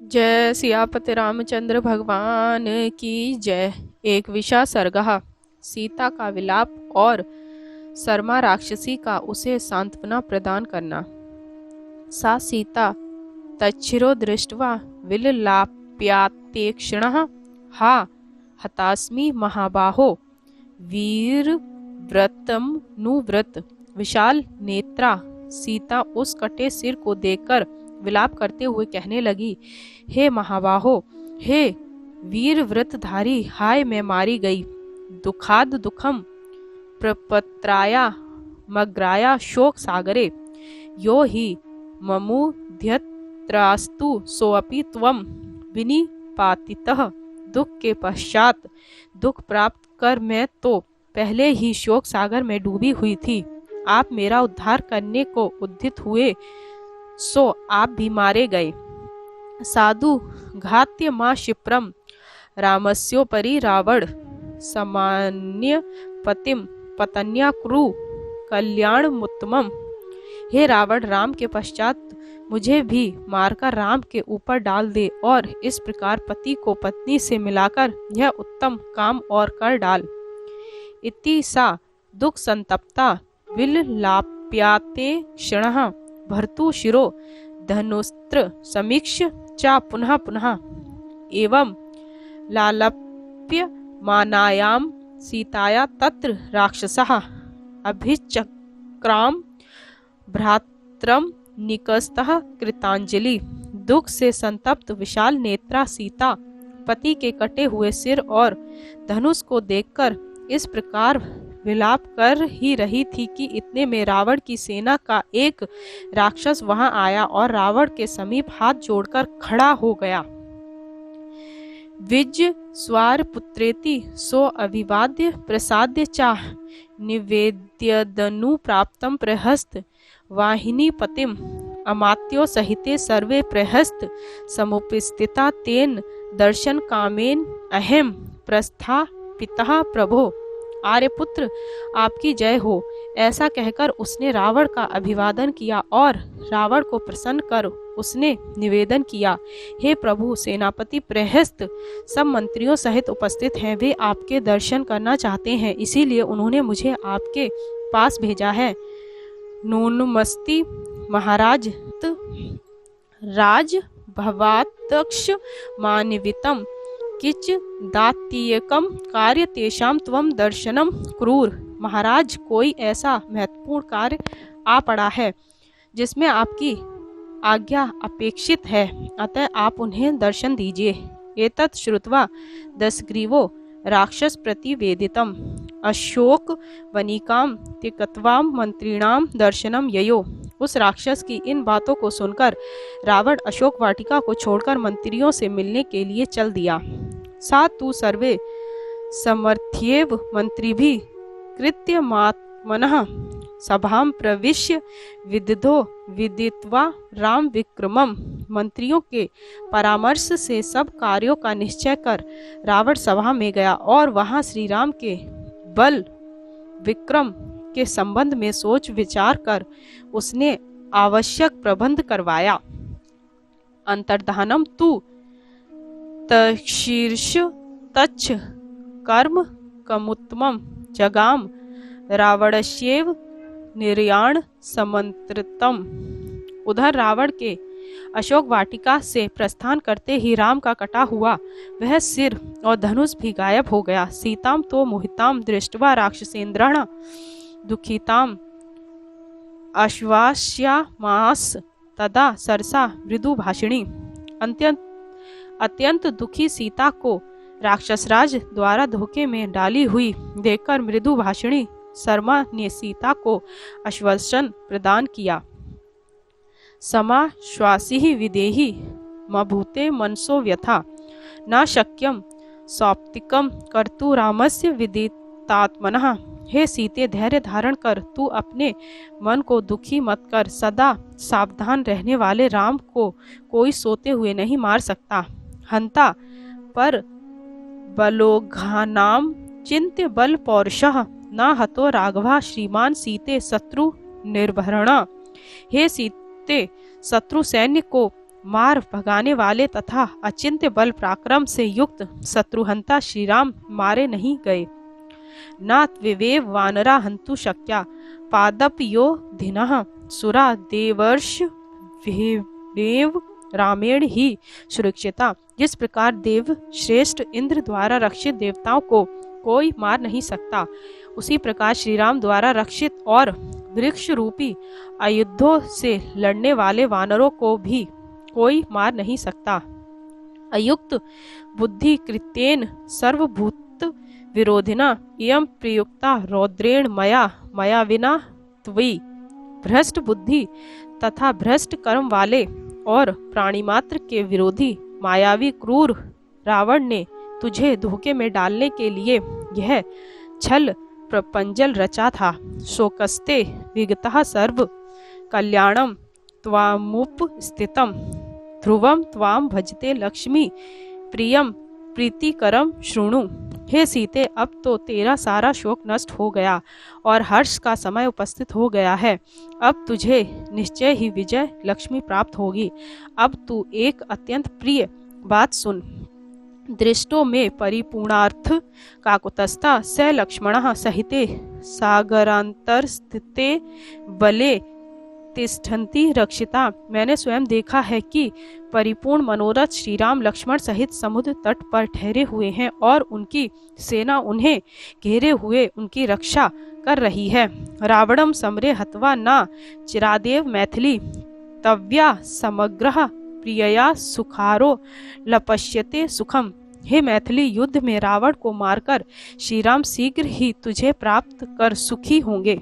जय सियापति रामचंद्र भगवान की जय। एक विशा सरगहा सीता का विलाप और सरमा राक्षसी का उसे सांत्वना प्रदान करना। सा सीता तच्छिरो दृष्ट्वा विललाप्यात्येक्षणः हा हतास्मि महाबाहो वीरव्रतम नुव्रत। विशाल नेत्रा सीता उस कटे सिर को देखकर विलाप करते हुए कहने लगी, हे महाबाहो, हे वीर व्रतधारी, हाय मैं मारी गई। दुखाद दुखम प्रपत्राया मग्राया शोक सागरे यो हि ममुध्यत्रास्तु सोऽपि त्वं विनिपातितः। दुख के पश्चात दुख प्राप्त कर मैं तो पहले ही शोक सागर में डूबी हुई थी। आप मेरा उद्धार करने को उद्यत हुए सो आप भी मारे गए। साधु घात्य मां क्षिप्रम रामस्योपरि रावण सामान्य पतिम पतन्या कुरु कल्याणमुत्तमम्। हे रावण, राम के पश्चात मुझे भी मारकर राम के ऊपर डाल दे और इस प्रकार पति को पत्नी से मिलाकर यह उत्तम काम और कर डाल। इति सा दुख संतप्ता विललाप्याते क्षणः भर्तु शिरो धनुस्त्र समीक्ष चा पुनः पुनः एवं लालप्य मानायाम सीताया तत्र राक्षसः अभिचक्राम भ्रात्रम निकस्तः कृतांजलि। दुख से संतप्त विशाल नेत्रा सीता पति के कटे हुए सिर और धनुष को देखकर इस प्रकार विलाप कर ही रही थी कि इतने में रावण की सेना का एक राक्षस वहां आया और रावण के समीप हाथ जोड़कर खड़ा हो गया। विज स्वार पुत्रेति सो अभिवाद्य प्रसाद्य चाह निवेद्यदनु प्राप्तम प्रहस्त वाहिनी पतिम अमात्यो सहिते सर्वे प्रहस्त समुपस्थिता तेन दर्शन कामेन अहम प्रस्थापितः प्रभो। आर्यपुत्र, आपकी जय हो। ऐसा कहकर उसने रावण का अभिवादन किया और रावण को प्रसन्न कर उसने निवेदन किया, हे प्रभु, सेनापति प्रहस्त सब मंत्रियों सहित उपस्थित हैं। वे आपके दर्शन करना चाहते हैं, इसीलिए उन्होंने मुझे आपके पास भेजा है। नूनमस्ति महाराज राज भवातक्ष मानवितम किच दात्येकम कार्य तेषाम त्वम दर्शनम क्रूर। महाराज, कोई ऐसा महत्वपूर्ण कार्य आ पड़ा है जिसमें आपकी आज्ञा अपेक्षित है, अतः आप उन्हें दर्शन दीजिए। एतत् श्रुत्वा दशग्रीवो राक्षस प्रतिवेदितम अशोक वनिकाम त्यक्त्वाम मंत्रिणाम दर्शनम ययो। उस राक्षस की इन बातों को सुनकर रावण अशोक वाटिका को छोड़कर मंत्रियों से मिलने के लिए चल दिया। सा तु सर्वे समर्थ्येव मंत्री भी कृत्यमात्मनः सभां प्रविश्य विदधो विदित्वा राम विक्रमम। मंत्रियों के परामर्श से सब कार्यों का निश्चय कर रावण सभा में गया और वहां श्री राम के बल विक्रम के संबंध में सोच विचार कर उसने आवश्यक प्रबंध करवाया। अंतर्धानम तु तशीर्ष तच्छ कर्म कमुत्तमं जगाम रावणस्येव निर्याण समंत्रितम। उधर रावण के अशोक वाटिका से प्रस्थान करते ही राम का कटा हुआ वह सिर और धनुष भी गायब हो गया। सीताम तो मोहिताम दृष्ट्वा राक्षसेन्द्रेण दुखिताम आश्वास्यामास तदा सरसा मृदु भाषिणी। अत्यंत दुखी सीता को राक्षसराज द्वारा धोखे में डाली हुई देखकर मृदु भाषिणी शर्मा ने सीता को आश्वासन प्रदान किया। समाश्वासी विदेहि मभूते मनसो व्यथा न शक्यम सौप्तिकम कर्तु रामस्य विदितात्मनः। हे सीते, धैर्य धारण कर तू अपने मन को दुखी मत कर। सदा सावधान रहने वाले राम को कोई सोते हुए नहीं मार सकता। हंता पर बलोघानाम चिंत्य बल पौरुषः न हतो राघवा श्रीमान सीते शत्रु निर्भरणा। हे सीते, शत्रु सैन्य को मार भगाने वाले तथा अचिंत्य बल पराक्रम से युक्त शत्रुहंता श्री राम मारे नहीं गए। न विवेव वानरा हंतु शक्या पादपयो धिनः सुरा देवर्ष विवेव रामेण ही सुरक्षिता। जिस प्रकार देव श्रेष्ठ इंद्र द्वारा रक्षित देवताओं को कोई मार नहीं सकता, उसी प्रकार श्री राम द्वारा रक्षित और वृक्ष रूपी अयुद्धों से लड़ने वाले वानरों को भी कोई मार नहीं सकता। अयुक्त बुद्धि कृत्येन सर्वभूत विरोधिना इयं प्रयुक्ता रौद्रेण मया मया विना त्वयि। भ्रष्ट बुद्धि तथा भ्रष्ट कर्म वाले और प्राणी मात्र के विरोधी मायावी क्रूर रावण ने तुझे धोखे में डालने के लिए यह छल प्रपंजल रचा था। शोकस्ते विगतः सर्व कल्याणम त्वामुपस्थितम ध्रुवम त्वाम भजते लक्ष्मी प्रियम प्रीतिकरम शृणु। हे सीते, अब तो तेरा सारा शोक नष्ट हो गया और हर्ष का समय उपस्थित हो गया है। अब तुझे निश्चय ही विजय लक्ष्मी प्राप्त होगी। अब तू एक अत्यंत प्रिय बात सुन। दृष्टो में परिपूर्णार्थ काकुतस्था स लक्ष्मणः सहिते सागरांतरस्थिते बले तिष्ठन्ति रक्षिता। मैंने स्वयं देखा है कि परिपूर्ण मनोरथ श्री राम लक्ष्मण सहित समुद्र तट पर ठहरे हुए हैं और उनकी सेना उन्हें घेरे हुए उनकी रक्षा कर रही है। रावणम समरे हत्वा न चिरादेव मैथिली तव्या समग्र प्रियया सुखारो लपश्यते सुखम। हे मैथिली, युद्ध में रावण को मारकर श्री राम शीघ्र ही तुझे प्राप्त कर सुखी होंगे।